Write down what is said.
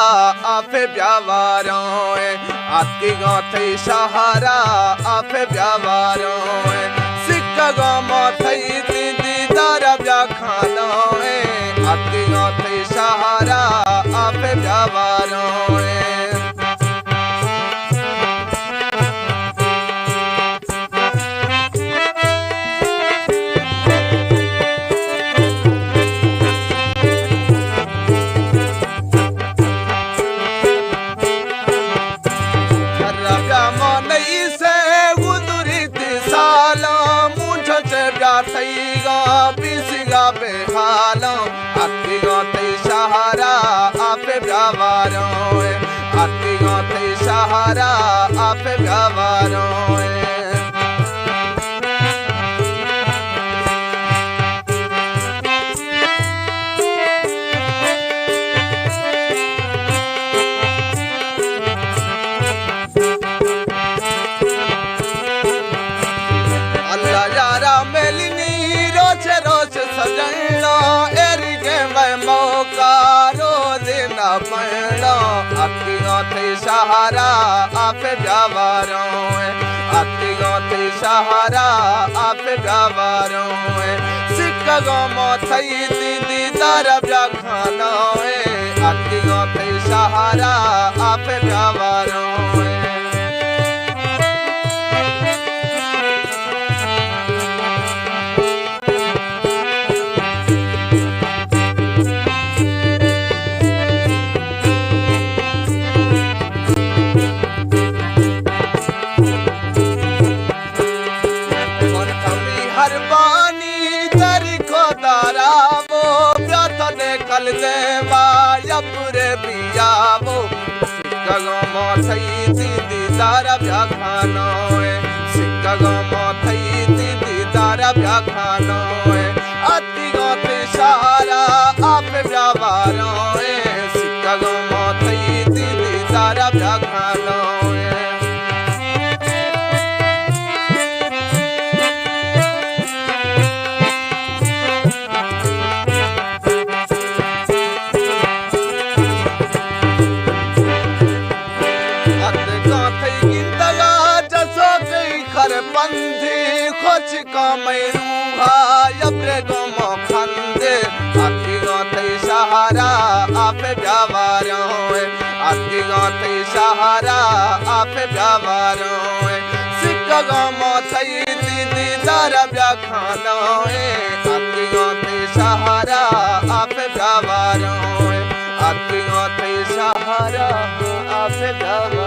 आफे ब्यावारों आती गाथे सहारा आफे ब्यावारों सिक्का गामा थई दीदी दारा ब्या खाना आती गाथे सहारा आफे ब्यावारों बेहालों आती गाते सहारा आपे ब्यावारों आती गाते सहारा आपे ब्यावारों अल्लाह यारा मेलिनी रोज रोज सजलो एरिगे मैं मौका रोज न पड़ो आती गाते सहारा आपे ब्यावारों आती गाते सहारा आपे ब्यावारों सिक्का गामा थई दीदी दारा ब्या खाना आती गाते सहारा आपे ब्यावारों कल देवा यपुरे बियावो सिक्का गामा थई दीदी दारा ब्या खाना सिक्का गामा थई दीदी दारा ब्या खाना आती गाते सहारा आपे ब्यावारों सिक्का गामा थई दीदी दारा ब्या खाना पंथी खोच का मैरूहा यब्रे गमो खंदे आती गाते सहारा आपे ब्यावारों आती गाते सहारा आपे ब्यावारों सिक्का गामा थई दीदी दारा ब्या खाना आती गाते सहारा आपे ब्यावारों आती गाते सहारा आपे ब्यावारों।